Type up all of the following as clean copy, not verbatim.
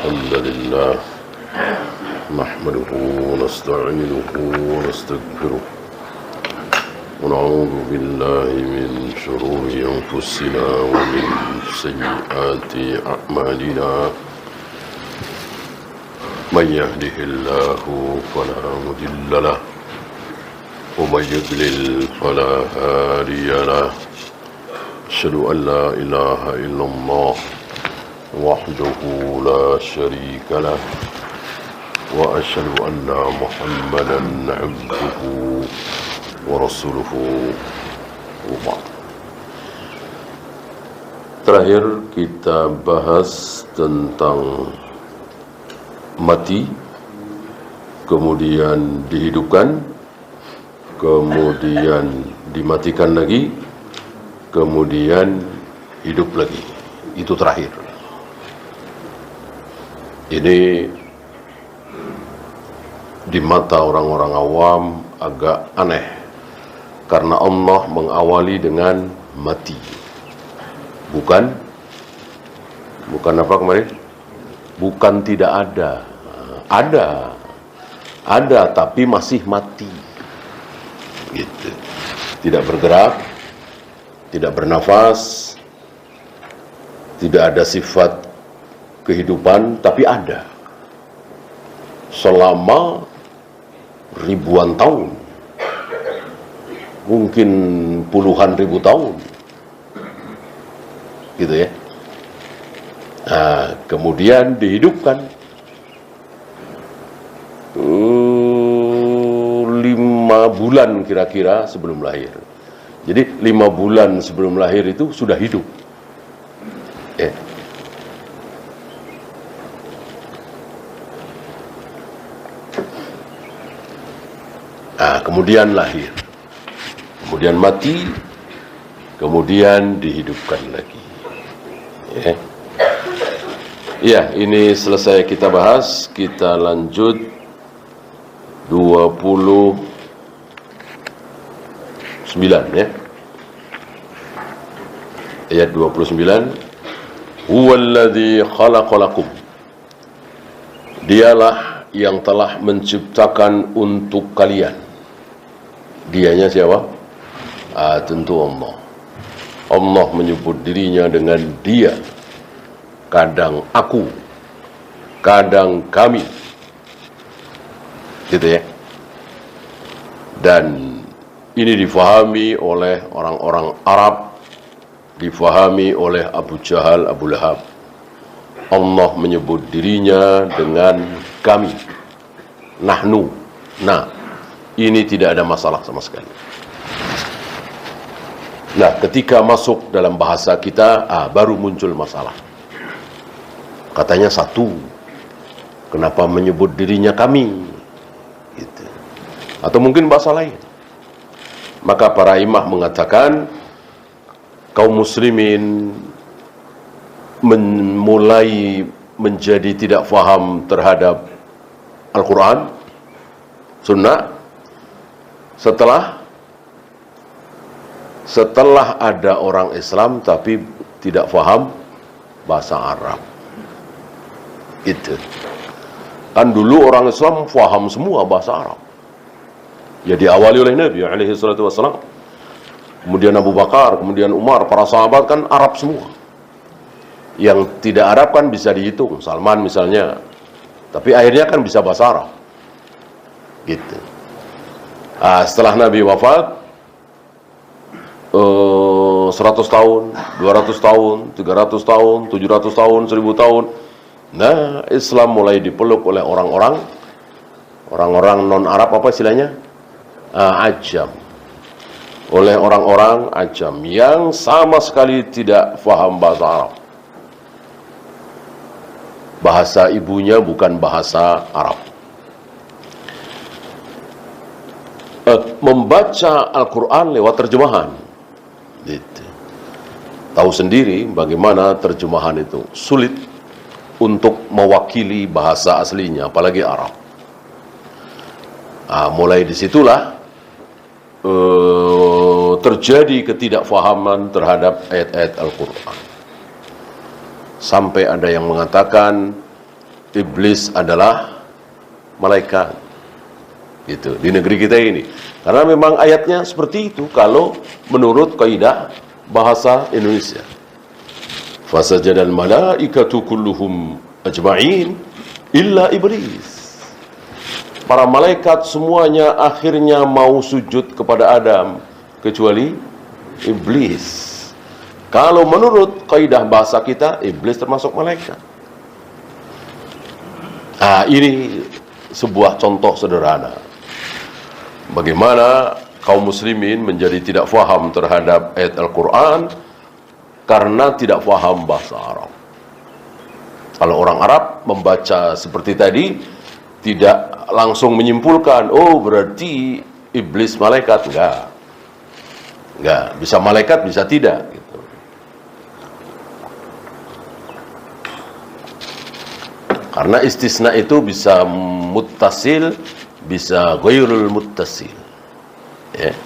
الحمد لله نحمده ونستعينه ونستغفره ونعوذ بالله من شرور أنفسنا ومن سيئات أعمالنا من يهده الله فلا مضل له ومن يضلل فلا هادي له أشهد أن لا إله إلا الله وحده لا شريك له وأشهد أن محمدا عبده ورسوله وبعد. Terakhir kita bahas tentang mati, kemudian dihidupkan, kemudian dimatikan lagi, kemudian hidup lagi. Itu terakhir. Ini di mata orang-orang awam agak aneh, karena Allah mengawali dengan mati. Bukan apa kemarin? Bukan tidak ada. Ada tapi masih mati. Gitu. Tidak bergerak, tidak bernafas, tidak ada sifat kehidupan, tapi ada selama ribuan tahun, mungkin puluhan ribu tahun, gitu ya. Nah, kemudian dihidupkan 5 bulan kira-kira sebelum lahir. Jadi 5 bulan sebelum lahir itu sudah hidup. Ya. Nah, kemudian lahir, kemudian mati, kemudian dihidupkan lagi. Ya. Ya, ini selesai kita bahas. Kita lanjut 29 ya. Ayat 29. Huwallazi khalaqalakum. Dialah yang telah menciptakan untuk kalian. Dianya siapa? Tentu Allah. Allah menyebut dirinya dengan dia. Kadang aku, kadang kami. Gitu ya. Dan ini difahami oleh orang-orang Arab, difahami oleh Abu Jahal, Abu Lahab. Allah menyebut dirinya dengan kami. Nahnu. Nah, ini tidak ada masalah sama sekali. Nah, ketika masuk dalam bahasa kita, baru muncul masalah. Katanya satu. Kenapa menyebut dirinya kami? Gitu. Atau mungkin bahasa lain. Maka para imam mengatakan, kaum muslimin mulai menjadi tidak faham terhadap Al-Quran, Sunnah, setelah ada orang Islam tapi tidak faham bahasa Arab. Itu kan dulu orang Islam faham semua bahasa Arab. Ya, diawali oleh Nabi alaihi salatu wassalam, kemudian Abu Bakar, kemudian Umar, para sahabat kan Arab semua. Yang tidak Arab kan bisa dihitung, Salman misalnya, tapi akhirnya kan bisa bahasa Arab. Gitu. Setelah Nabi wafat 100 tahun, 200 tahun, 300 tahun, 700 tahun, 1000 tahun. Nah, Islam mulai dipeluk oleh orang-orang non-Arab, apa istilahnya? Ajam. Oleh orang-orang Ajam yang sama sekali tidak faham bahasa Arab. Bahasa ibunya bukan bahasa Arab. Membaca Al-Quran lewat terjemahan. Gitu. Tahu sendiri bagaimana terjemahan itu sulit untuk mewakili bahasa aslinya, apalagi Arab. Mulai disitulah terjadi ketidakfahaman terhadap ayat-ayat Al-Quran. Sampai ada yang mengatakan iblis adalah malaikat. Gitu, di negeri kita ini. Karena memang ayatnya seperti itu kalau menurut kaidah bahasa Indonesia. Fasajadal malaikatu kulluhum ajma'in illa iblis. Para malaikat semuanya akhirnya mau sujud kepada Adam kecuali iblis. Kalau menurut kaidah bahasa kita, iblis termasuk malaikat. Ini sebuah contoh sederhana bagaimana kaum muslimin menjadi tidak faham terhadap ayat Al-Quran karena tidak faham bahasa Arab. Kalau orang Arab membaca seperti tadi, tidak langsung menyimpulkan, oh berarti iblis malaikat. Enggak. Bisa malaikat, bisa tidak. Gitu. Karena istisna itu bisa muttasil, bisa ghairul muttasil. Ya.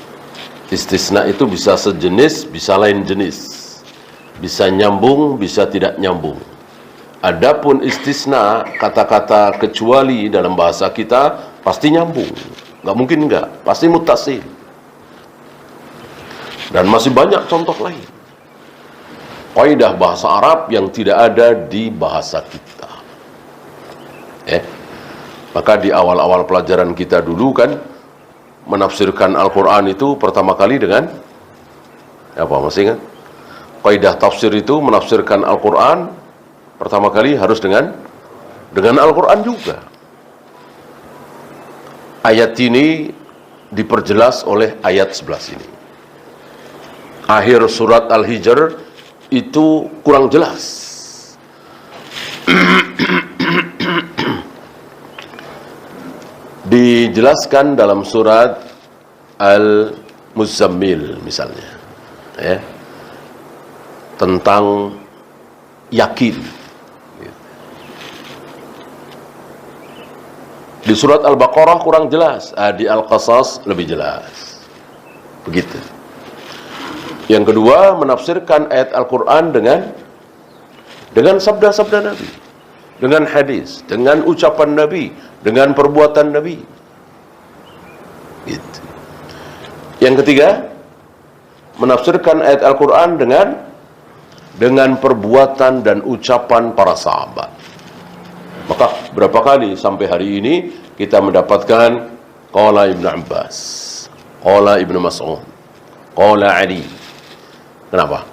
Istisna itu bisa sejenis, bisa lain jenis. Bisa nyambung, bisa tidak nyambung. Adapun istisna, kata-kata kecuali dalam bahasa kita pasti nyambung. Nggak mungkin enggak, pasti muttasil. Dan masih banyak contoh lain. Kaidah bahasa Arab yang tidak ada di bahasa kita. Maka di awal-awal pelajaran kita dulu kan menafsirkan Al-Quran itu pertama kali dengan apa, masih ingat? Kaidah tafsir itu menafsirkan Al-Quran pertama kali harus dengan Al-Quran juga. Ayat ini diperjelas oleh ayat 11 ini. Akhir surat Al-Hijr itu kurang jelas. Dijelaskan dalam surat Al-Muzammil misalnya, tentang yakin. Di surat Al-Baqarah kurang jelas, di Al-Qasas lebih jelas. Begitu. Yang kedua, menafsirkan ayat Al-Quran dengan sabda-sabda Nabi, dengan hadis, dengan ucapan Nabi, dengan perbuatan Nabi. Gitu. Yang ketiga, menafsirkan ayat Al-Quran dengan perbuatan dan ucapan para sahabat. Maka berapa kali sampai hari ini kita mendapatkan qala Ibnu Abbas, qala Ibnu Mas'ud, qala Ali. Kenapa?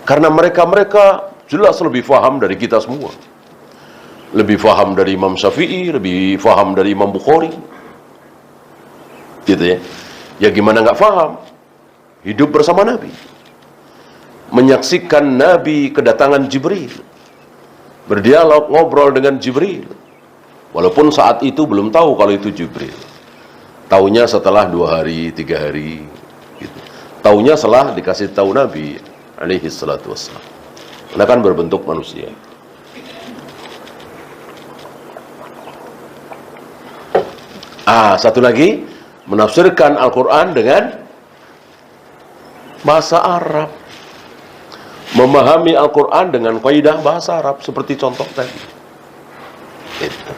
Karena mereka jelas lebih faham dari kita semua. Lebih faham dari Imam Syafi'i, lebih faham dari Imam Bukhari. Gitu ya. Ya gimana nggak faham? Hidup bersama Nabi. Menyaksikan Nabi kedatangan Jibril. Berdialog, ngobrol dengan Jibril. Walaupun saat itu belum tahu kalau itu Jibril. Taunya setelah 2 hari, 3 hari. Gitu. Taunya setelah dikasih tahu Nabi alaihi salatu wassalam. Karena kan berbentuk manusia. Satu lagi, menafsirkan Al-Quran dengan bahasa Arab. Memahami Al-Quran dengan kaidah bahasa Arab seperti contoh tadi. Itu.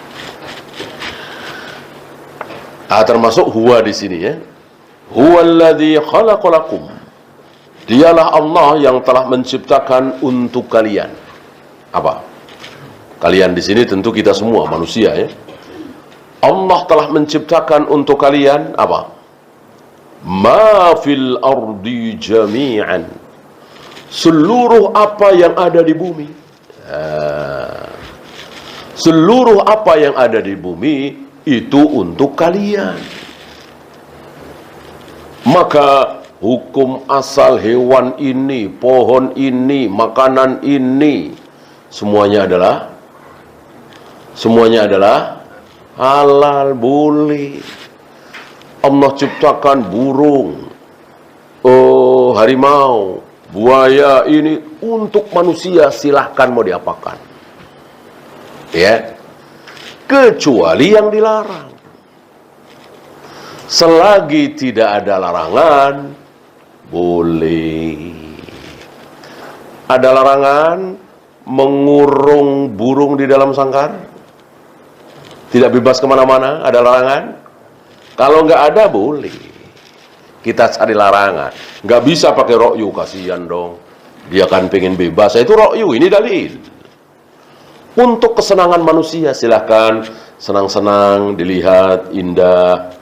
Termasuk huwa di sini ya. Huwallazi khalaqalakum. Dialah Allah yang telah menciptakan untuk kalian. Apa? Kalian di sini tentu kita semua manusia ya. Allah telah menciptakan untuk kalian apa? Ma fil ardi jami'an. Seluruh apa yang ada di bumi. Seluruh apa yang ada di bumi itu untuk kalian. Maka hukum asal hewan ini, pohon ini, makanan ini, semuanya adalah halal, boleh. Allah ciptakan burung, harimau, buaya ini untuk manusia, silahkan mau diapakan. Ya. Kecuali yang dilarang. Selagi tidak ada larangan, boleh. Ada larangan, mengurung burung di dalam sangkar? Tidak bebas kemana-mana, ada larangan? Kalau nggak ada, boleh. Kita cari larangan. Nggak bisa pakai rokyu, kasihan dong. Dia kan pengen bebas, itu rokyu, ini dalil. Untuk kesenangan manusia, silahkan senang-senang, dilihat, indah,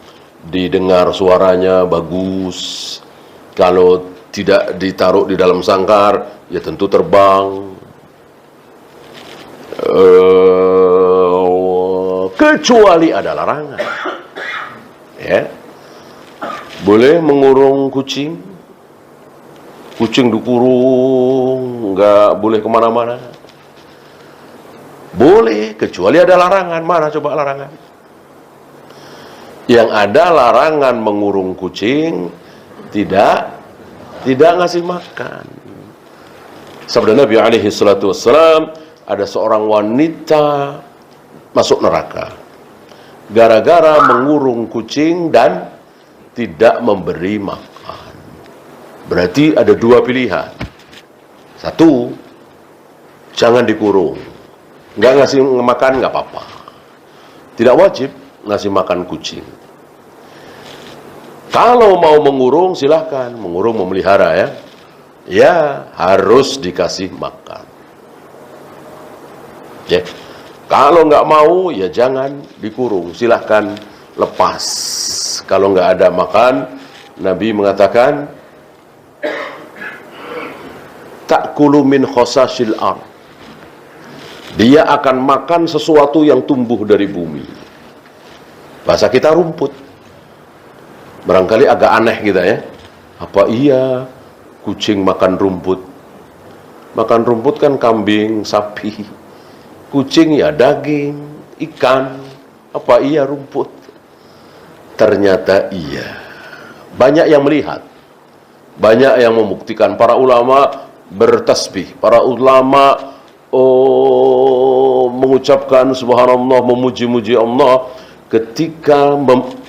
didengar suaranya, bagus. Kalau tidak ditaruh di dalam sangkar, ya tentu terbang. Kecuali ada larangan. Ya. Boleh mengurung kucing. Kucing dikurung, nggak boleh kemana-mana. Boleh, kecuali ada larangan. Mana coba larangan? Yang ada larangan mengurung kucing, tidak ngasih makan. Sabda Nabi alaihi salatu wassalam, ada seorang wanita masuk neraka gara-gara mengurung kucing dan tidak memberi makan. Berarti ada dua pilihan. Satu, jangan dikurung. Nggak ngasih makan, nggak apa-apa. Tidak wajib ngasih makan kucing. Kalau mau mengurung, silahkan. Mengurung, memelihara ya. Ya, harus dikasih makan. Ya. Kalau nggak mau, ya jangan dikurung. Silahkan lepas. Kalau nggak ada makan, Nabi mengatakan, ta'kulu min khosasil ard. Dia akan makan sesuatu yang tumbuh dari bumi. Bahasa kita rumput. Barangkali agak aneh kita ya. Apa iya kucing makan rumput? Makan rumput kan kambing, sapi. Kucing ya daging, ikan. Apa iya rumput? Ternyata iya. Banyak yang melihat. Banyak yang membuktikan. Para ulama bertasbih. Para ulama mengucapkan subhanallah, memuji-muji Allah ketika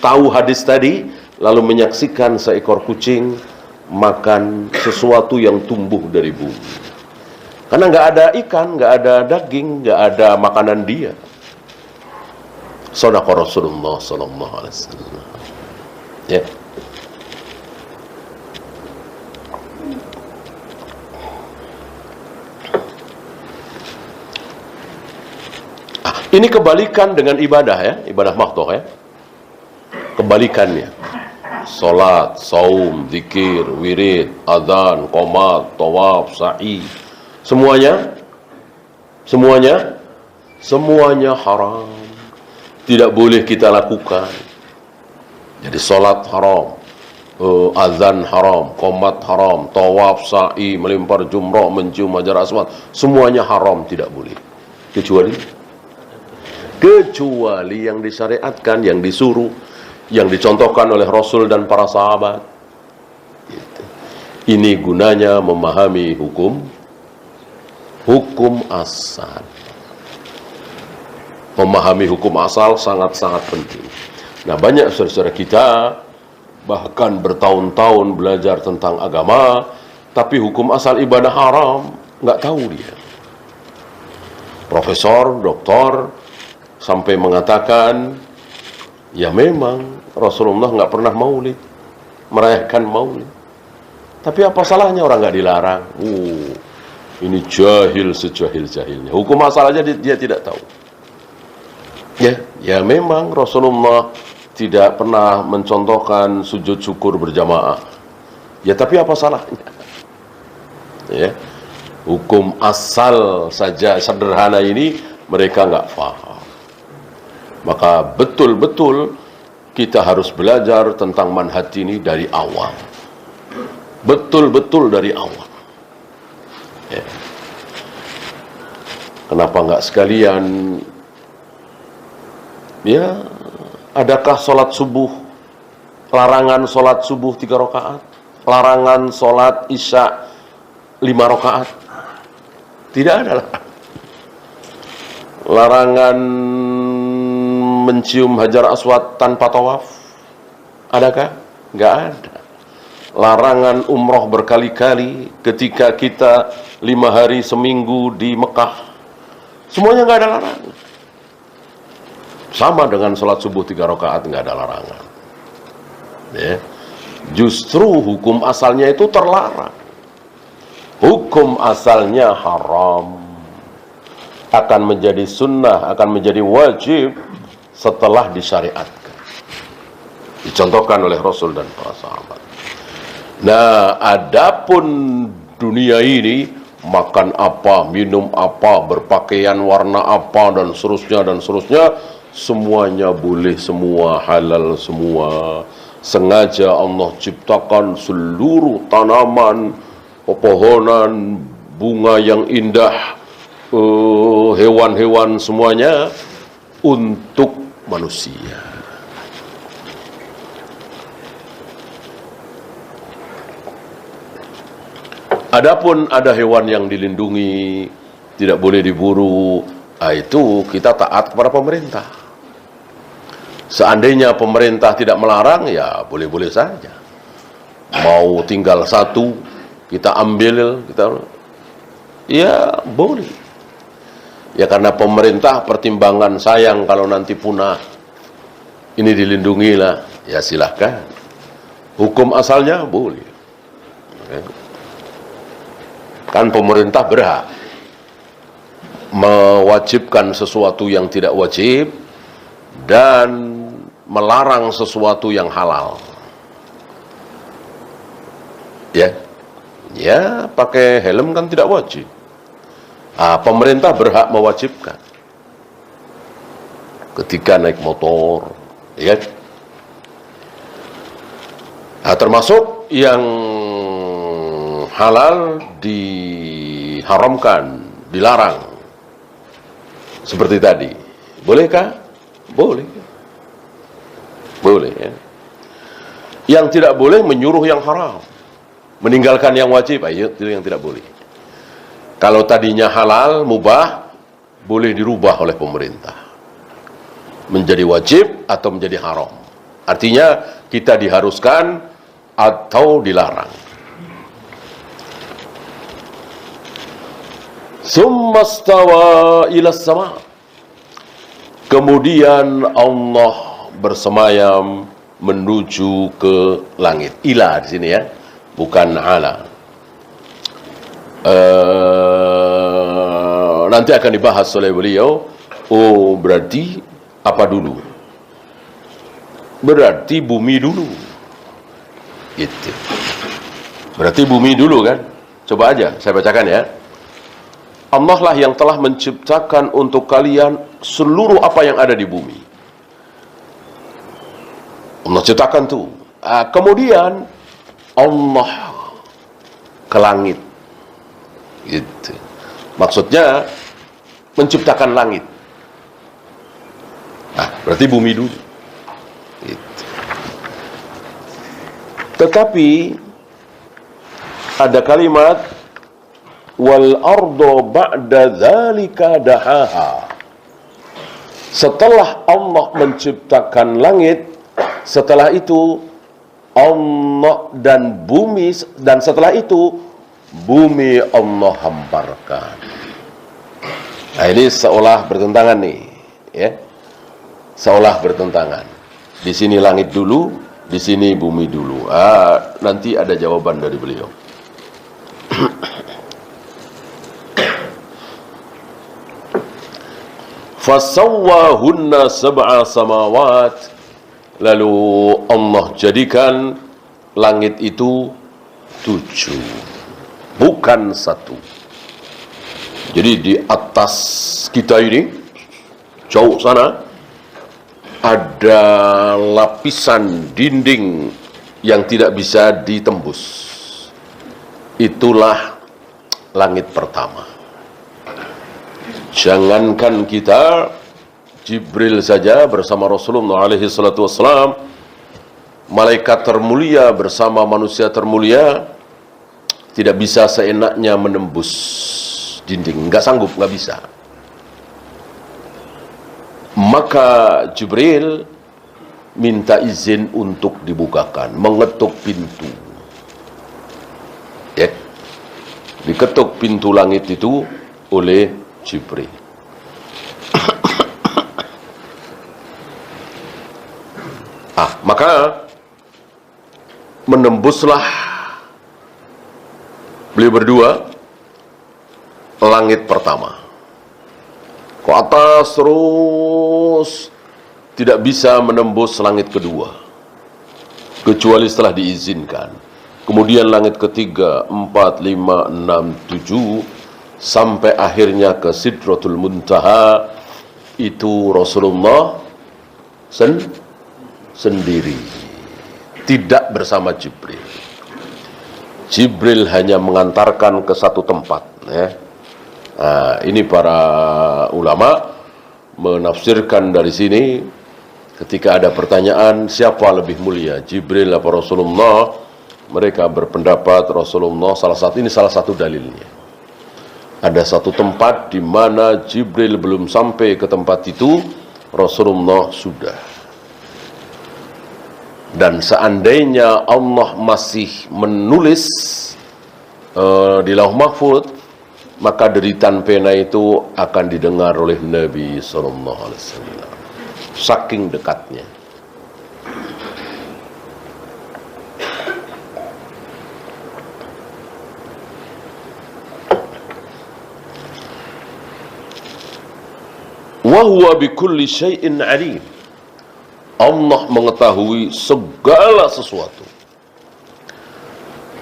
tahu hadis tadi, lalu menyaksikan seekor kucing makan sesuatu yang tumbuh dari bumi. Karena nggak ada ikan, nggak ada daging, nggak ada makanan dia. Shadaqa Rasulullah sallallahu alaihi wasallam. Ya. Ini kebalikan dengan ibadah ya, ibadah maktoh ya. Kebalikannya. Salat, saum, zikir, wirid, adzan, qomat, tawaf, sa'i. Semuanya haram. Tidak boleh kita lakukan. Jadi salat haram, azan haram, qomat haram, tawaf, sa'i, melempar jumrah, mencium hajar aswad, semuanya haram, tidak boleh. Kecuali yang disyariatkan, yang disuruh, yang dicontohkan oleh Rasul dan para sahabat. Gitu. Ini gunanya memahami hukum asal. Memahami hukum asal sangat-sangat penting. Nah, banyak saudara-saudara kita bahkan bertahun-tahun belajar tentang agama, tapi hukum asal ibadah haram nggak tahu dia. Profesor, doktor sampai mengatakan, ya memang Rasulullah nggak pernah maulid, merayakan maulid. Tapi apa salahnya orang nggak dilarang? Ini jahil sejahil-jahilnya. Hukum asal aja dia tidak tahu. Ya memang Rasulullah tidak pernah mencontohkan sujud syukur berjamaah. Ya tapi apa salahnya? Ya, hukum asal saja sederhana ini mereka nggak paham. Maka betul-betul kita harus belajar tentang manhaj ini dari awal. Betul-betul dari awal. Ya. Kenapa nggak sekalian? Ya, adakah sholat subuh? Larangan sholat subuh 3 rakaat, larangan sholat isya 5 rakaat. Tidak ada larangan mencium hajar aswad tanpa tawaf. Adakah? Nggak ada. larangan umroh berkali-kali, ketika kita 5 hari seminggu di Mekah, semuanya nggak ada larangan. Sama dengan sholat subuh 3 rakaat, nggak ada larangan. Ya. Justru hukum asalnya itu terlarang. Hukum asalnya haram akan menjadi sunnah, akan menjadi wajib setelah disyariatkan. Dicontohkan oleh Rasul dan para sahabat. Nah, adapun dunia ini, makan apa, minum apa, berpakaian warna apa, dan seterusnya, semuanya boleh, semua halal semua. Sengaja Allah ciptakan seluruh tanaman, pepohonan, bunga yang indah, hewan-hewan semuanya untuk manusia. Adapun ada hewan yang dilindungi, tidak boleh diburu, itu kita taat kepada pemerintah. Seandainya pemerintah tidak melarang, ya boleh-boleh saja. Mau tinggal satu, kita ambil, ya boleh. Ya karena pemerintah pertimbangan sayang kalau nanti punah, ini dilindungi lah, ya silahkan. Hukum asalnya boleh. Kan pemerintah berhak mewajibkan sesuatu yang tidak wajib dan melarang sesuatu yang halal. Ya, pakai helm kan tidak wajib. Pemerintah berhak mewajibkan ketika naik motor, ya. Termasuk yang halal diharamkan, dilarang. Seperti tadi. Bolehkah? Boleh. Boleh, ya. Yang tidak boleh menyuruh yang haram, meninggalkan yang wajib, itu yang tidak boleh. Kalau tadinya halal, mubah, boleh dirubah oleh pemerintah menjadi wajib atau menjadi haram. Artinya kita diharuskan atau dilarang. Summa stawa ila sama. Kemudian Allah bersemayam menuju ke langit. Ila di sini, ya, bukan ala. Nanti akan dibahas oleh beliau. Oh, berarti apa dulu? Berarti bumi dulu. Gitu. Berarti bumi dulu kan? Coba aja saya bacakan, ya. Allah lah yang telah menciptakan untuk kalian seluruh apa yang ada di bumi. Allah ciptakan tuh. Kemudian Allah ke langit. Gitu. Maksudnya menciptakan langit. Berarti bumi dulu. Gitu. Tetapi ada kalimat wal ardo ba'da dzalika dahaha. Setelah Allah menciptakan langit, setelah itu Allah dan bumi, dan setelah itu bumi Allah hamparkan. Ini seolah bertentangan nih, ya. Seolah bertentangan. Di sini langit dulu, di sini bumi dulu. Nanti ada jawaban dari beliau. Fasawwahunna sab'a samawat. Lalu Allah jadikan langit itu 7, bukan 1. Jadi di atas kita ini, jauh sana, ada lapisan dinding yang tidak bisa ditembus. Itulah langit pertama. Jangankan kita, Jibril saja bersama Rasulullah alaihi salatu wassalam, malaikat termulia bersama manusia termulia, tidak bisa seenaknya menembus dinding. Nggak sanggup, nggak bisa. Maka Jibril minta izin untuk dibukakan, mengetuk pintu. Ya. Diketuk pintu langit itu oleh Jibril. Maka menembuslah beliau berdua langit pertama. Ke atas terus, tidak bisa menembus langit kedua, kecuali setelah diizinkan. Kemudian langit ketiga, 4, 5, 6, 7, sampai akhirnya ke Sidratul Muntaha. Itu Rasulullah sendiri, tidak bersama Jibril. Jibril hanya mengantarkan ke satu tempat. Ini para ulama menafsirkan dari sini, ketika ada pertanyaan siapa lebih mulia, Jibril atau Rasulullah, mereka berpendapat Rasulullah. Salah satu dalilnya. Ada satu tempat di mana Jibril belum sampai ke tempat itu, Rasulullah sudah. Dan seandainya Allah masih menulis di Lauh Mahfuz, maka deritan pena itu akan didengar oleh Nabi SAW. Saking dekatnya. Wa huwa bikulli syai'in alim. Allah mengetahui segala sesuatu.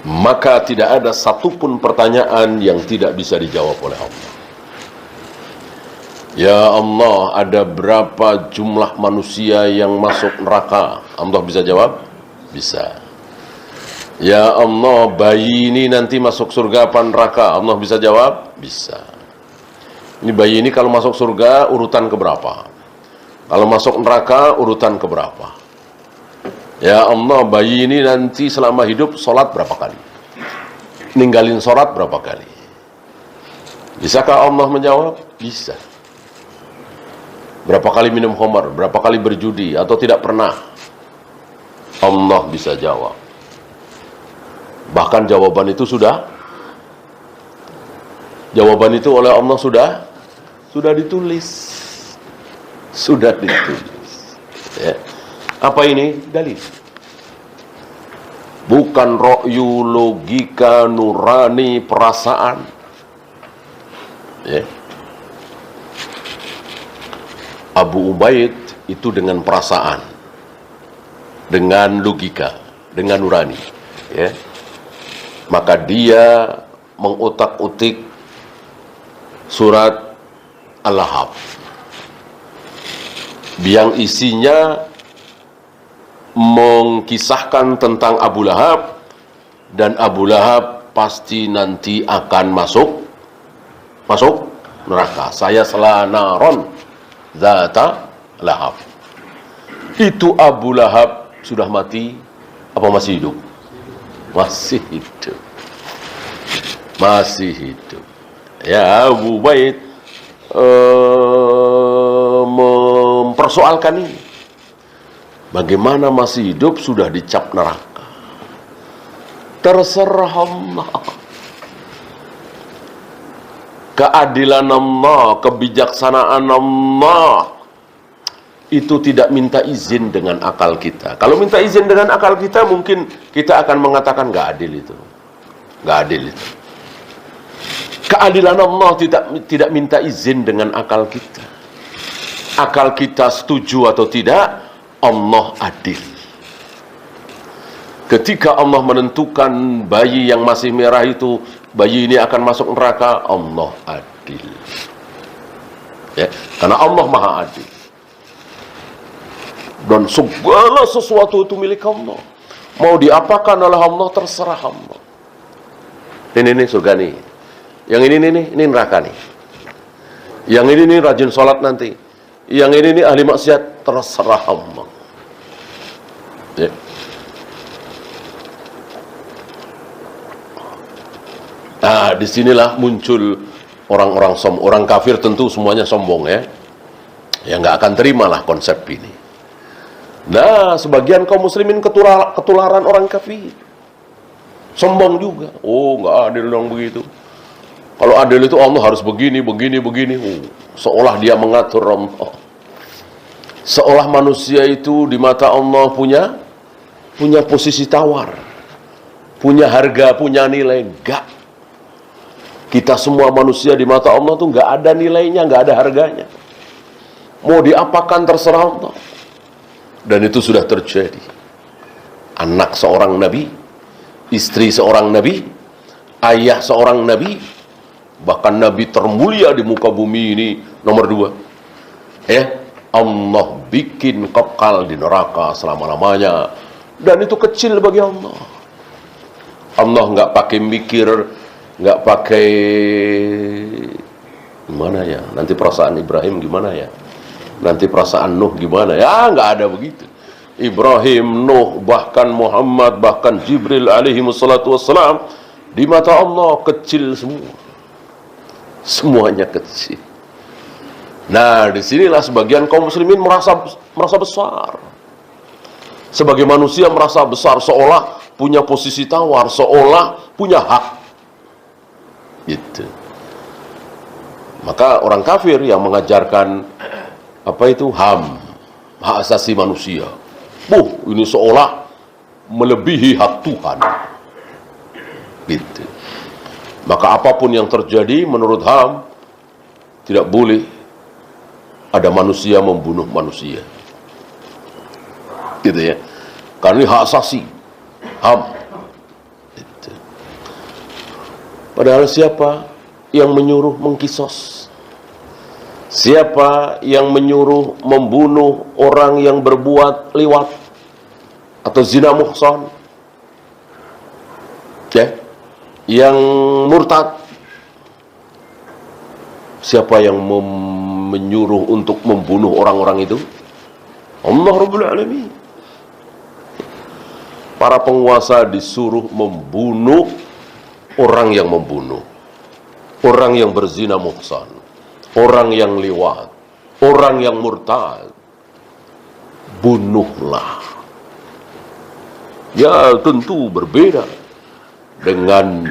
Maka tidak ada satupun pertanyaan yang tidak bisa dijawab oleh Allah. Ya Allah, ada berapa jumlah manusia yang masuk neraka? Allah bisa jawab? Bisa. Ya Allah, bayi ini nanti masuk surga apa neraka? Allah bisa jawab? Bisa. Ini bayi ini kalau masuk surga urutan keberapa? Kalau masuk neraka urutan keberapa? Ya Allah, bayi ini nanti selama hidup sholat berapa kali? Ninggalin sholat berapa kali? Bisakah Allah menjawab? Bisa. Berapa kali minum khamar? Berapa kali berjudi? Atau tidak pernah? Allah bisa jawab. Bahkan jawaban itu oleh Allah sudah ditulis. Sudah ditulis. Ya. Apa ini? Dalil. Bukan ra'yu, logika, nurani, perasaan. Ya. Abu Ubaid itu dengan perasaan, dengan logika, dengan nurani. Ya. Maka dia mengutak-utik surat Al-Lahab yang isinya mengkisahkan tentang Abu Lahab, dan Abu Lahab pasti nanti akan masuk neraka. Saya selanaron zata lahab. Itu Abu Lahab sudah mati apa masih hidup? Masih hidup. Masih hidup. Ya, Abu Ubaid mempersoalkan ini. Bagaimana masih hidup sudah dicap neraka? Terserah Allah. Keadilan Allah, kebijaksanaan Allah itu tidak minta izin dengan akal kita. Kalau minta izin dengan akal kita, mungkin kita akan mengatakan nggak adil itu. Nggak adil itu. Keadilan Allah tidak minta izin dengan akal kita. Akal kita setuju atau tidak, Allah adil. Ketika Allah menentukan bayi yang masih merah itu, bayi ini akan masuk neraka, Allah adil. Ya, karena Allah Maha Adil. Dan segala sesuatu itu milik Allah. Mau diapakan oleh Allah, terserah Allah. Ini surga nih. Yang ini neraka nih. Yang ini rajin sholat nanti. Yang ini ahli maksiat, terserah Allah. Ya. Nah, disinilah muncul orang kafir, tentu semuanya sombong ya. Ya nggak akan terimalah konsep ini. Nah, sebagian kaum muslimin ketularan orang kafir. Sombong juga. Oh, nggak adil dong begitu. Kalau adil itu Allah harus begini, begini, begini. Seolah dia mengatur Allah. Seolah manusia itu di mata Allah punya posisi tawar. Punya harga, punya nilai. Enggak. Kita semua manusia di mata Allah tuh nggak ada nilainya, nggak ada harganya. Mau diapakan terserah Allah. Dan itu sudah terjadi. Anak seorang nabi, istri seorang nabi, ayah seorang nabi, bahkan nabi termulia di muka bumi ini nomor 2. Allah bikin kekal di neraka selama-lamanya. Dan itu kecil bagi Allah. Allah nggak pakai mikir, nggak pakai gimana ya, nanti perasaan Ibrahim gimana ya, nanti perasaan Nuh gimana ya, nggak ada begitu. Ibrahim, Nuh, bahkan Muhammad, bahkan Jibril alaihi wassalatu wassalam, di mata Allah kecil semua. Semuanya kecil. Nah, disinilah sebagian kaum muslimin merasa besar. Sebagai manusia merasa besar, seolah punya posisi tawar, seolah punya hak. Gitu. Maka orang kafir yang mengajarkan apa itu HAM, hak asasi manusia. Ini seolah melebihi hak Tuhan. Gitu. Maka apapun yang terjadi menurut HAM tidak boleh ada manusia membunuh manusia. Gitu ya. Karena ini hak asasi HAM. Gitu. Padahal siapa yang menyuruh mengkisos? Siapa yang menyuruh membunuh orang yang berbuat liwat atau zina muhsan? Ya, yang murtad. Siapa yang menyuruh untuk membunuh orang-orang itu? Allah Rabbul Alamin. Para penguasa disuruh membunuh orang yang membunuh, orang yang berzina muhsan, orang yang liwat, orang yang murtad. Bunuhlah. Ya, tentu berbeda dengan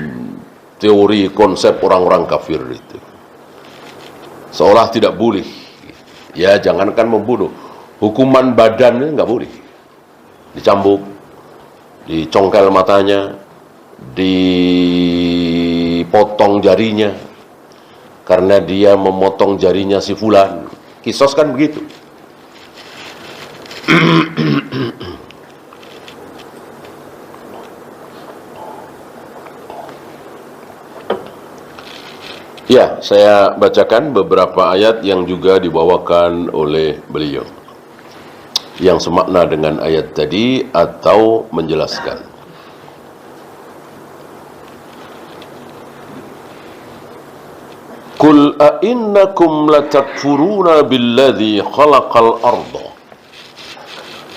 teori konsep orang-orang kafir itu. Seolah tidak boleh. Ya, jangankan membunuh, hukuman badan nggak boleh. Dicambuk, dicongkel matanya, dipotong jarinya karena dia memotong jarinya si fulan. Kisos kan begitu. Ya, saya bacakan beberapa ayat yang juga dibawakan oleh beliau, yang semakna dengan ayat tadi atau menjelaskan. Qul a'innakum latakfuruna billadzi khalaqal arda.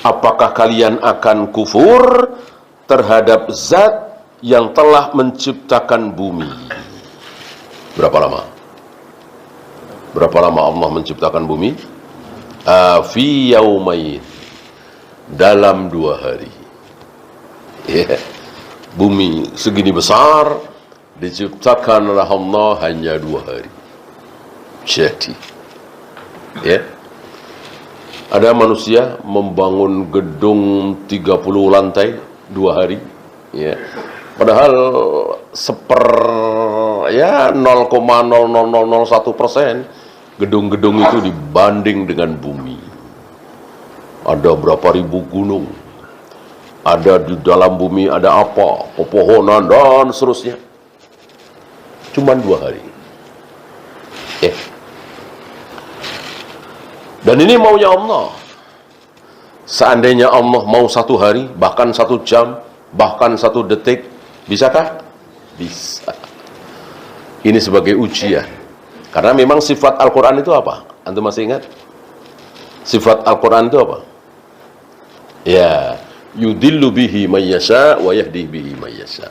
Apakah kalian akan kufur terhadap zat yang telah menciptakan bumi? Berapa lama? Berapa lama Allah menciptakan bumi? Fi yaumain, dalam 2 hari. Bumi segini besar diciptakan oleh Allah hanya 2 hari. Jadi, ada manusia membangun gedung 30 lantai 2 hari. Padahal 0,00001% gedung-gedung itu dibanding dengan bumi. Ada berapa ribu gunung, ada di dalam bumi ada apa, pepohonan dan seterusnya. Cuman 2 hari. Dan ini maunya Allah. Seandainya Allah mau 1 hari, bahkan 1 jam, bahkan 1 detik, bisakah? Bisa. Ini sebagai ujian. Karena memang sifat Al-Quran itu apa? Antum masih ingat? Sifat Al-Quran itu apa? Ya, yudillu bihi may yasha wa yahdi bihi may yasha.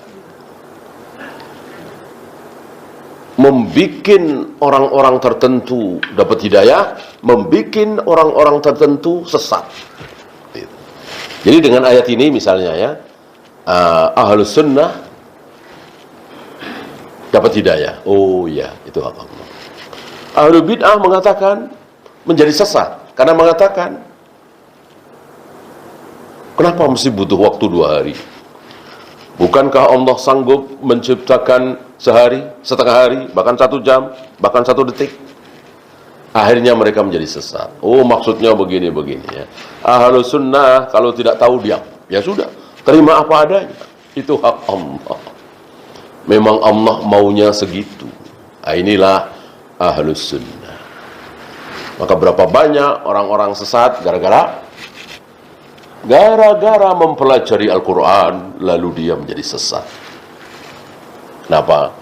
Membikin orang-orang tertentu dapat hidayah, membikin orang-orang tertentu sesat. Jadi dengan ayat ini misalnya ya, Ahlus Sunnah dapat hidayah. Oh ya, itu hak Allah. Ahlul bid'ah mengatakan menjadi sesat karena mengatakan, kenapa mesti butuh waktu 2 hari? Bukankah Allah sanggup menciptakan sehari, setengah hari, bahkan 1 jam, bahkan 1 detik? Akhirnya mereka menjadi sesat. Oh, maksudnya begini-begini ya. Ahlus sunnah kalau tidak tahu diam. Ya sudah, terima apa adanya. Itu hak Allah. Memang Allah maunya segitu. Nah, inilah ahlus sunnah. Maka berapa banyak orang-orang sesat gara-gara mempelajari Al-Quran, lalu dia menjadi sesat. Kenapa?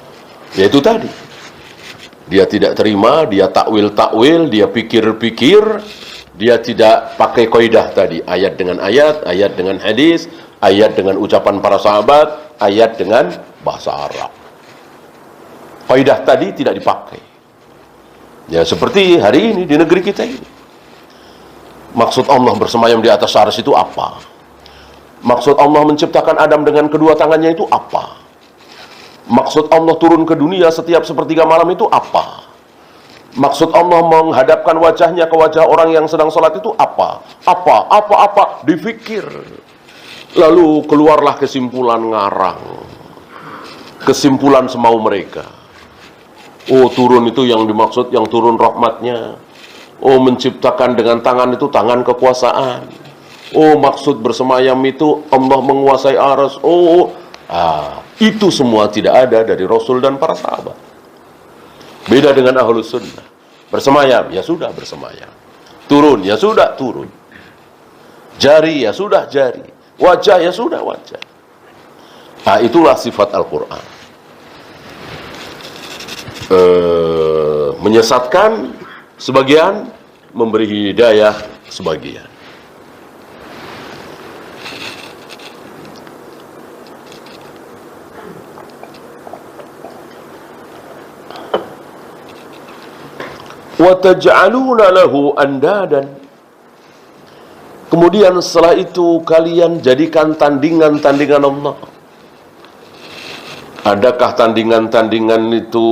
Ya itu tadi. Dia tidak terima, dia takwil-takwil, dia pikir-pikir, dia tidak pakai kaidah tadi. Ayat dengan ayat, ayat dengan hadis, ayat dengan ucapan para sahabat, ayat dengan bahasa Arab. Kaidah tadi tidak dipakai. Ya seperti hari ini di negeri kita ini. Maksud Allah bersemayam di atas arsy itu apa? Maksud Allah menciptakan Adam dengan kedua tangannya itu apa? Maksud Allah turun ke dunia setiap sepertiga malam itu apa? Maksud Allah menghadapkan wajahnya ke wajah orang yang sedang sholat itu apa? Apa? Dipikir. Lalu keluarlah kesimpulan ngarang. Kesimpulan semau mereka. Oh, turun itu yang dimaksud, yang turun rahmatnya. Oh, menciptakan dengan tangan itu tangan kekuasaan. Oh, maksud bersemayam itu Allah menguasai arsy. Itu semua tidak ada dari Rasul dan para sahabat. Beda dengan ahlus sunnah. Bersemayam, ya sudah bersemayam. Turun, ya sudah turun. Jari, ya sudah jari. Wajah, ya sudah wajah. Itulah sifat Al-Quran. Menyesatkan sebagian, memberi hidayah sebagian. Wa taj'aluna lahu andadan. Kemudian setelah itu kalian jadikan tandingan-tandingan Allah. Adakah tandingan-tandingan itu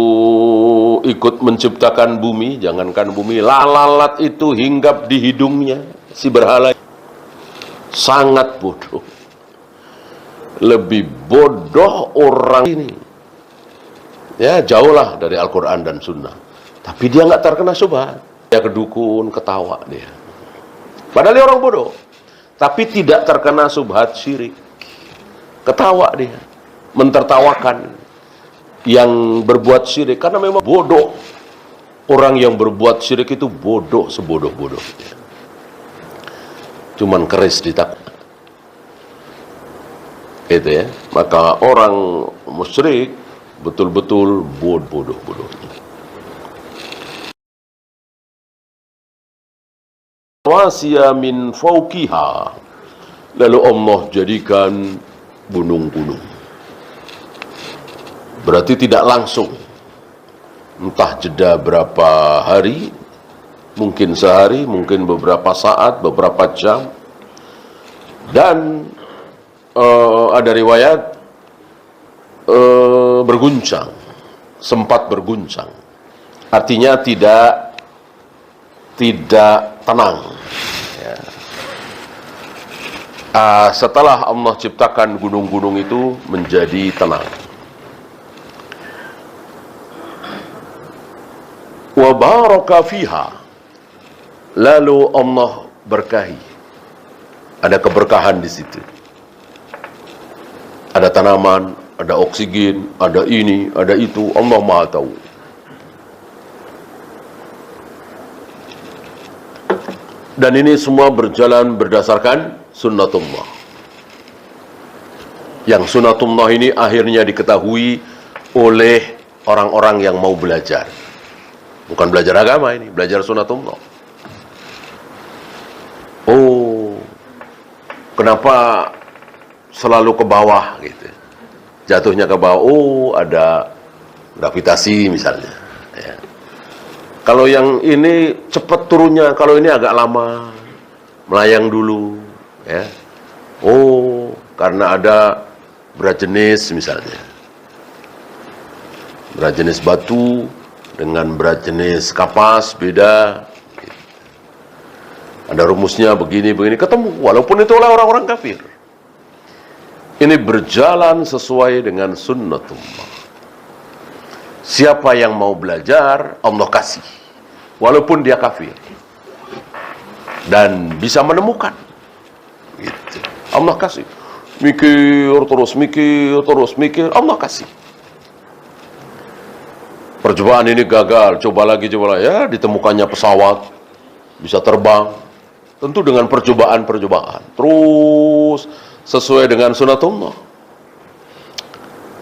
ikut menciptakan bumi? Jangankan bumi, lalat itu hinggap di hidungnya si berhala. Sangat bodoh. Lebih bodoh orang ini. Ya, jauhlah dari Al-Quran dan Sunnah. Tapi dia nggak terkena syubhat. Dia kedukun, ketawa dia. Padahal dia orang bodoh. Tapi tidak terkena syubhat syirik. Ketawa dia. Mentertawakan yang berbuat syirik karena memang bodoh. Orang yang berbuat syirik itu bodoh sebodoh-bodohnya. Cuman keris ditakut. Itu ya. Maka orang musyrik betul-betul bodoh-bodohnya. Wasya min fauqiha. Lalu Allah jadikan gunung-gunung. Berarti tidak langsung. Entah jeda berapa hari, mungkin sehari, mungkin beberapa saat, beberapa jam. Dan ada riwayat berguncang, sempat berguncang. Artinya tidak tenang. Ya. Setelah Allah ciptakan gunung-gunung itu menjadi tenang. Wa baraka fiha. Lalu Allah berkahi. Ada keberkahan di situ. Ada tanaman, ada oksigen, ada ini, ada itu. Allah Maha tahu. Dan ini semua berjalan berdasarkan sunnatullah. Yang sunnatullah ini akhirnya diketahui oleh orang-orang yang mau belajar. Bukan belajar agama ini, belajar sunnatullah. Oh, kenapa selalu ke bawah gitu? Jatuhnya ke bawah. Oh, ada gravitasi misalnya. Ya. Kalau yang ini cepat turunnya, kalau ini agak lama, melayang dulu. Ya. Oh, karena ada berat jenis misalnya. Berat jenis batu dengan berat jenis kapas beda. Ada rumusnya begini, ketemu. Walaupun itu oleh orang-orang kafir. Ini berjalan sesuai dengan sunnatullah. Siapa yang mau belajar, Allah kasih. Walaupun dia kafir. Dan bisa menemukan. Gitu. Allah kasih. Mikir terus, Allah kasih. Percobaan ini gagal, coba lagi. Ya, ditemukannya pesawat. Bisa terbang. Tentu dengan percobaan. Terus sesuai dengan sunatullah.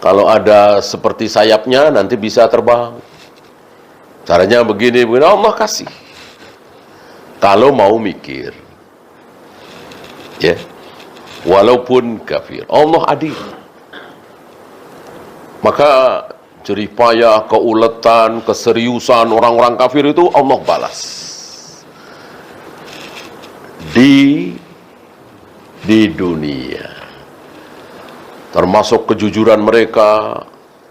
Kalau ada seperti sayapnya, nanti bisa terbang. Caranya begini, Allah kasih. Kalau mau mikir. Ya. Walaupun kafir. Allah adil. Maka jerih payah, keuletan, keseriusan orang-orang kafir itu Allah balas. Di dunia. Termasuk kejujuran mereka,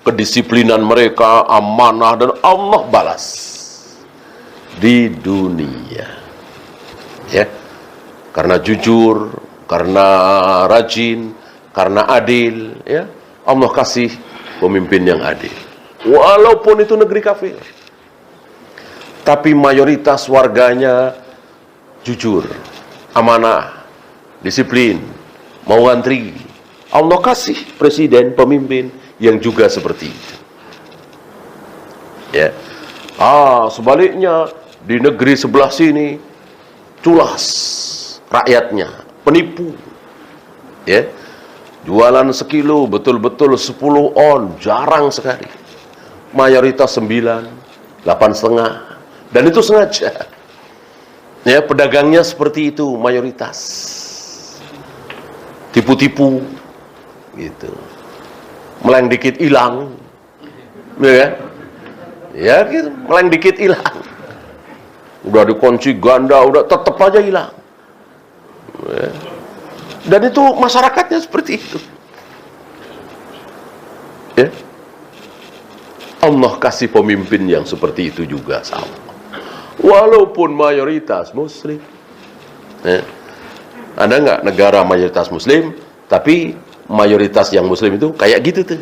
kedisiplinan mereka, amanah, dan Allah balas di dunia. Ya. Karena jujur, karena rajin, karena adil, ya. Allah kasih pemimpin yang adil. Walaupun itu negeri kafir. Tapi mayoritas warganya jujur, amanah, disiplin, mau ngantri. Allah kasih presiden, pemimpin yang juga seperti itu. Ya. Sebaliknya di negeri sebelah sini culas rakyatnya, penipu. Ya. Jualan sekilo betul-betul 10 on, jarang sekali. Mayoritas 9, 8,5. Dan itu sengaja. Ya, pedagangnya seperti itu mayoritas. Tipu-tipu gitu. Meleng dikit hilang. Ya. Ya gitu, meleng dikit hilang. Udah dikunci ganda, udah tetap aja hilang. Ya. Dan itu masyarakatnya seperti itu. Ya. Allah kasih pemimpin yang seperti itu juga sama. Walaupun mayoritas muslim. Ya. Ada nggak negara mayoritas muslim, tapi mayoritas yang muslim itu kayak gitu tuh,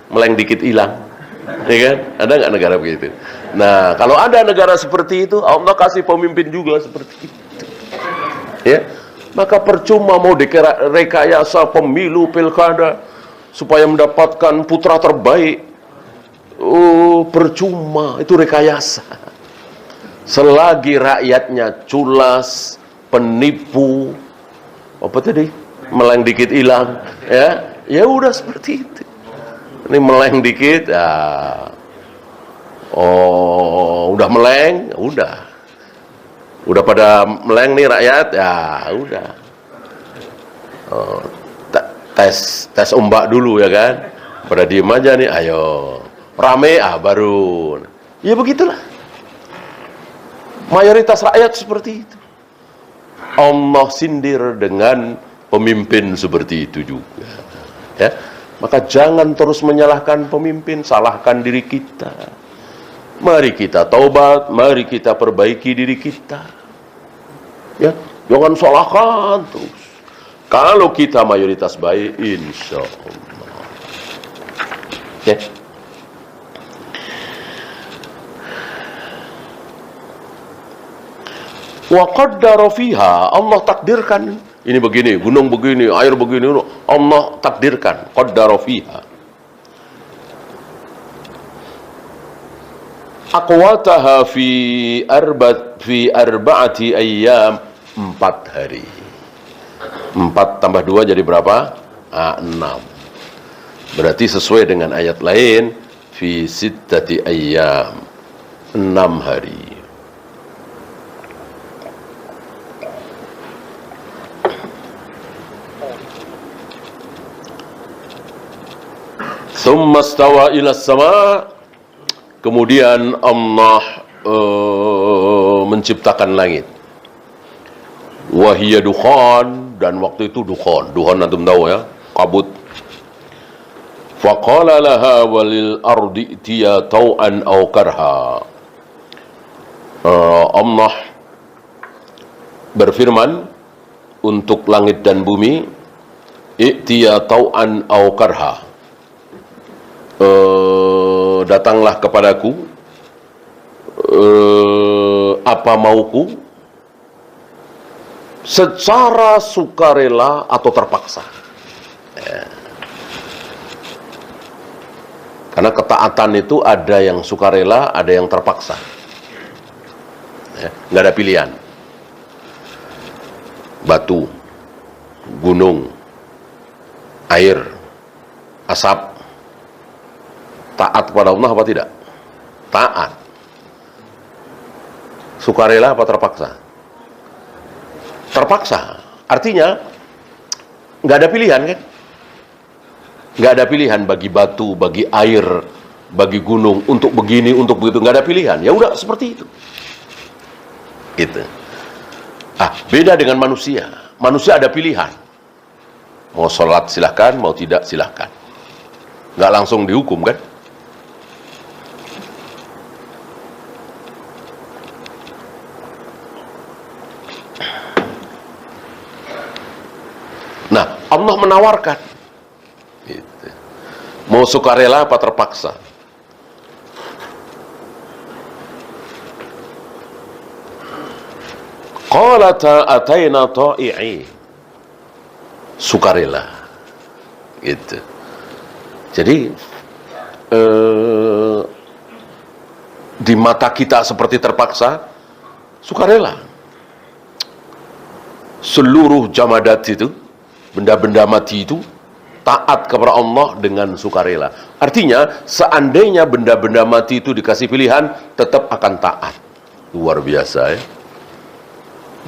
meleng dikit hilang, ya kan? Ada nggak negara begitu? Nah, kalau ada negara seperti itu, Allah kasih pemimpin juga seperti itu, ya. Maka percuma mau rekayasa pemilu pilkada supaya mendapatkan putra terbaik. Percuma, itu rekayasa. Selagi rakyatnya culas, penipu, apa tadi? Meleng dikit hilang, ya udah seperti itu. Ini meleng dikit, ya, udah meleng, udah pada meleng nih rakyat, ya udah. Tes ombak dulu ya kan, pada diem aja nih, ayo rame, baru, ya begitulah. Mayoritas rakyat seperti itu. Allah sindir dengan pemimpin seperti itu juga. Ya, maka jangan terus menyalahkan pemimpin, salahkan diri kita. Mari kita taubat, mari kita perbaiki diri kita. Ya, jangan salahkan terus. Kalau kita mayoritas baik, insya Allah. Ya. Wa qaddara fiha, Allah takdirkan. Ini begini, gunung begini, air begini, Allah takdirkan. Qaddara fiha aqwataha fi arba'ati ayyam, 4 hari. 4 tambah 2 jadi berapa? 6. Berarti sesuai dengan ayat lain, fi sittati ayyam, 6 hari. Tsumma stawa ila sama, kemudian Allah menciptakan langit. Wahiyya dukhan, dan waktu itu dukhan antum tahu ya, kabut. Faqala laha walil ardi itiya tau'an aw karha. Allah berfirman untuk langit dan bumi, itiya tau'an aw karha. Datanglah kepadaku, apa mauku, secara sukarela atau terpaksa. Karena ketaatan itu ada yang sukarela, ada yang terpaksa. Nggak ada pilihan. Batu, gunung, air, asap, taat kepada Allah apa tidak? Taat. Sukarela apa terpaksa? Terpaksa. Artinya nggak ada pilihan kan? Nggak ada pilihan bagi batu, bagi air, bagi gunung untuk begini, untuk begitu. Nggak ada pilihan. Ya udah seperti itu. Gitu. Beda dengan manusia. Manusia ada pilihan. Mau sholat silahkan, mau tidak silahkan. Nggak langsung dihukum kan? Nah, Allah menawarkan. Gitu. Mau sukarela apa terpaksa? Qalata ataina ta'i'i. Sukarela. Gitu. Jadi di mata kita seperti terpaksa, sukarela. Seluruh jamadat itu, benda-benda mati itu taat kepada Allah dengan sukarela. Artinya, seandainya benda-benda mati itu dikasih pilihan, tetap akan taat. Luar biasa ya.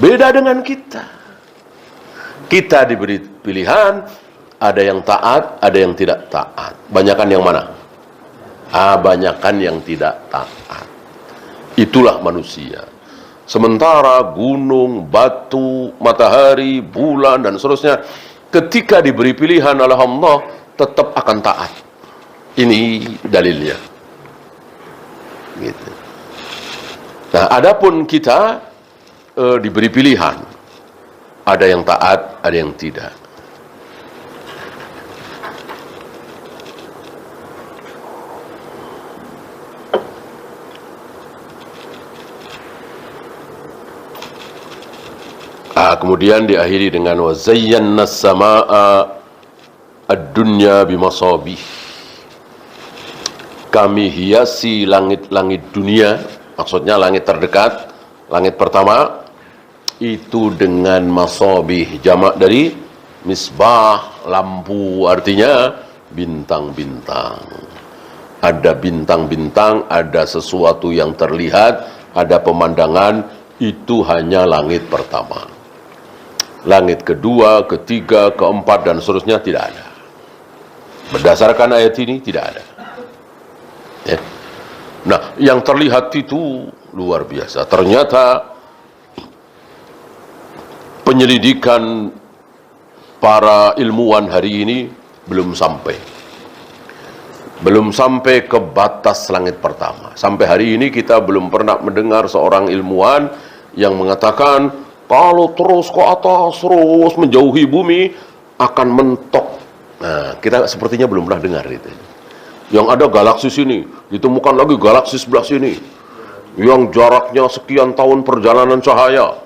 Beda dengan kita. Kita diberi pilihan, ada yang taat, ada yang tidak taat. Banyakan yang mana? Banyakan yang tidak taat. Itulah manusia. Sementara gunung, batu, matahari, bulan, dan seterusnya, ketika diberi pilihan oleh Allah, tetap akan taat. Ini dalilnya. Gitu. Nah, adapun kita diberi pilihan. Ada yang taat, ada yang tidak. Kemudian diakhiri dengan wa zayyana as-samaa'a ad-dunya bimasabih. Kami hiasi langit-langit dunia, maksudnya langit terdekat, langit pertama itu dengan masabih, jamak dari misbah, lampu, artinya bintang-bintang. Ada bintang-bintang, ada sesuatu yang terlihat, ada pemandangan, itu hanya langit pertama. Langit kedua, ketiga, keempat, dan seterusnya tidak ada. Berdasarkan ayat ini tidak ada. Ya. Nah, yang terlihat itu luar biasa. Ternyata penyelidikan para ilmuwan hari ini belum sampai. Belum sampai ke batas langit pertama. Sampai hari ini kita belum pernah mendengar seorang ilmuwan yang mengatakan kalau terus ke atas, terus menjauhi bumi, akan mentok. Nah, kita sepertinya belum pernah dengar itu. Yang ada galaksi sini, ditemukan lagi galaksi sebelah sini, yang jaraknya sekian tahun perjalanan cahaya.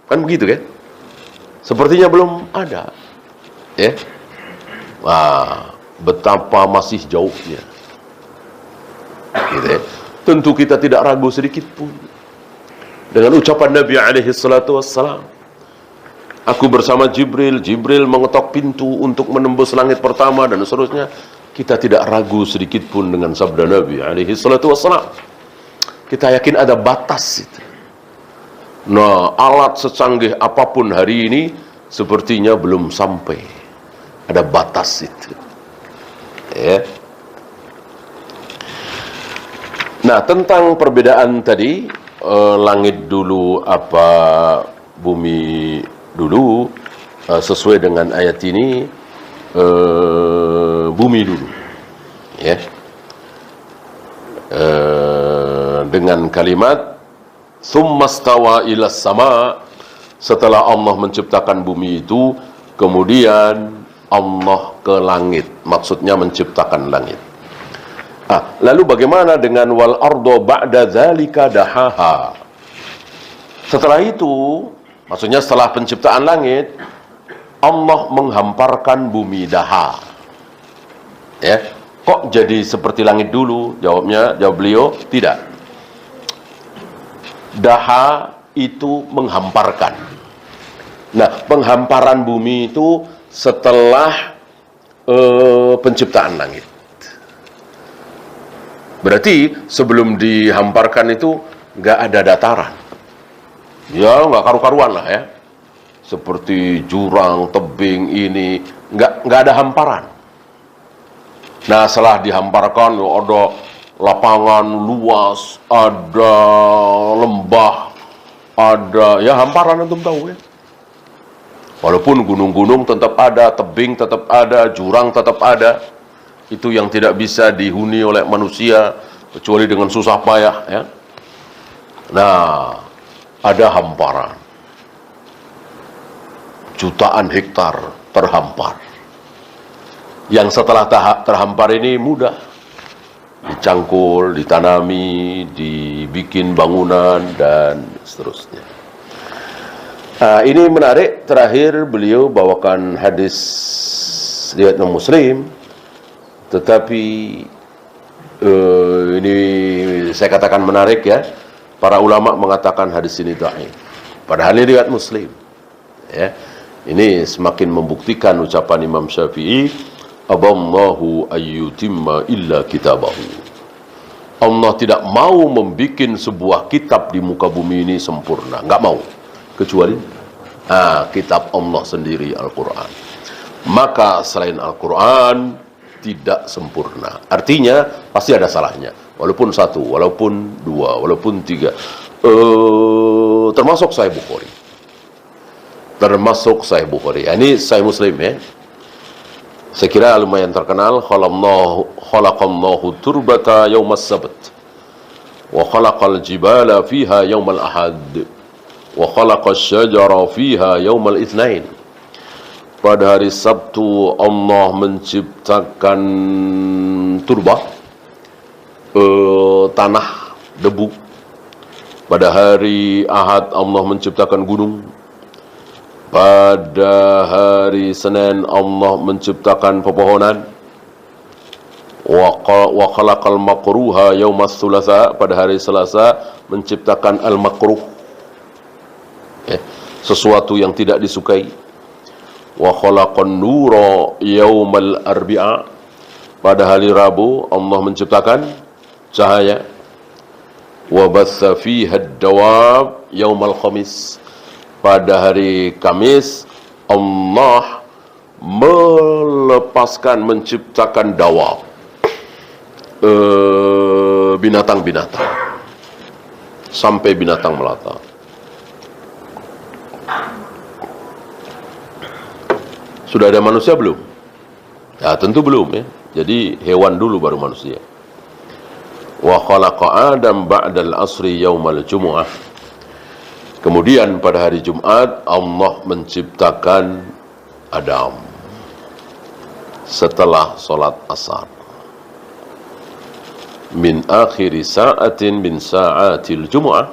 Kan begitu kan? Sepertinya belum ada. Ya. Wah, betapa masih jauhnya. Gitu ya. Tentu kita tidak ragu sedikit pun dengan ucapan Nabi alaihi salatu wassalam, aku bersama Jibril, Jibril mengetok pintu untuk menembus langit pertama, dan seterusnya. Kita tidak ragu sedikit pun dengan sabda Nabi alaihi salatu wassalam. Kita yakin ada batas itu. Nah, alat secanggih apapun hari ini sepertinya belum sampai. Ada batas itu. Ya. Nah, tentang perbedaan tadi, langit dulu apa bumi dulu, sesuai dengan ayat ini, bumi dulu. ya, dengan kalimat tsumma stawa ilas sama. Setelah Allah menciptakan bumi itu, kemudian Allah ke langit, maksudnya menciptakan langit. Lalu bagaimana dengan wal ardo ba'da dzalika dahaha? Setelah itu, maksudnya setelah penciptaan langit, Allah menghamparkan bumi daha. Ya, kok jadi seperti langit dulu? Jawab beliau, tidak. Daha itu menghamparkan. Nah, penghamparan bumi itu setelah penciptaan langit. Berarti sebelum dihamparkan itu nggak ada dataran. Ya, nggak karu-karuan lah ya. Seperti jurang, tebing ini, nggak ada hamparan. Nah, setelah dihamparkan ada lapangan luas, ada lembah, ada ya hamparan, antum tahu ya. Walaupun gunung-gunung tetap ada, tebing tetap ada, jurang tetap ada. Itu yang tidak bisa dihuni oleh manusia kecuali dengan susah payah ya. Nah, ada hamparan. Jutaan hektar terhampar. Yang setelah terhampar ini mudah. Dicangkul, ditanami, dibikin bangunan, dan seterusnya. Ini menarik, terakhir beliau bawakan hadis riwayat Muslim, tetapi ini saya katakan menarik ya. Para ulama mengatakan hadis ini dhaif. Padahal ini riwayat Muslim. Ya. Ini semakin membuktikan ucapan Imam Syafi'i, "Aballahu ayyutimma illa kitabahu." Allah tidak mau membikin sebuah kitab di muka bumi ini sempurna, nggak mau, kecuali kitab Allah sendiri, Al-Quran. Maka selain Al-Quran tidak sempurna. Artinya pasti ada salahnya, walaupun satu, walaupun dua, walaupun tiga. Termasuk Sahih Bukhari. Termasuk Sahih Bukhari. Ini Sahih Muslim ya. Saya kira lumayan terkenal. Khalaqallahu turbata yaumas sabt, wa khalaqal jibala fiha yaumal ahad, wa khalaqash syajara fiha yaumal itsnain. Pada hari Sabtu Allah menciptakan turba, tanah, debu. Pada hari Ahad Allah menciptakan gunung. Pada hari Senin Allah menciptakan pepohonan. Wa khalaqal makruha yaumas thulatsa. Pada hari Selasa menciptakan al-makruh, sesuatu yang tidak disukai. Wa khalaqan nura yaumal arbi'a. Pada hari Rabu Allah menciptakan cahaya. Wa batsa fiha ad-dawab yaumal khamis. Pada hari Kamis Allah menciptakan dawab, binatang-binatang, sampai binatang melata. Sudah ada manusia belum? Ya tentu belum ya. Jadi hewan dulu baru manusia. Wa khalaqa Adam ba'dal asri yaumal jumu'ah. Kemudian pada hari Jumat Allah menciptakan Adam setelah sholat asar. Min akhiri sa'atin min sa'atil jumu'ah.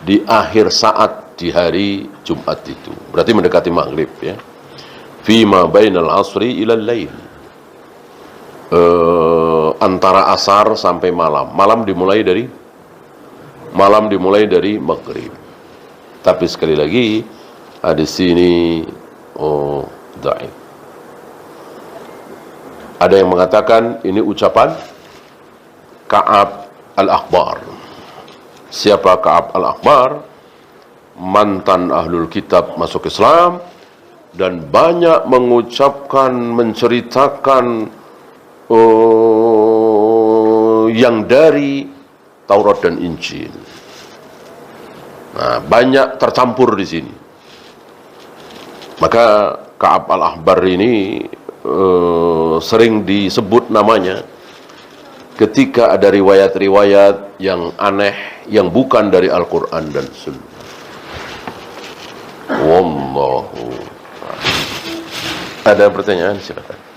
Di akhir saat di hari Jumat itu. Berarti mendekati maghrib ya. Fima bainal asri ilal lail. Antara asar sampai malam. Malam dimulai dari maghrib. Tapi sekali lagi hadis ini dhaif. Ada yang mengatakan ini ucapan Ka'ab al-Akhbar. Siapa Ka'ab al-Akhbar? Mantan ahlul kitab masuk Islam dan banyak menceritakan yang dari Taurat dan Injil. Nah, banyak tercampur di sini. Maka Ka'ab al-Ahbar ini sering disebut namanya ketika ada riwayat-riwayat yang aneh yang bukan dari Al-Quran dan Sunnah. Wallahu. Ada pertanyaan, silakan.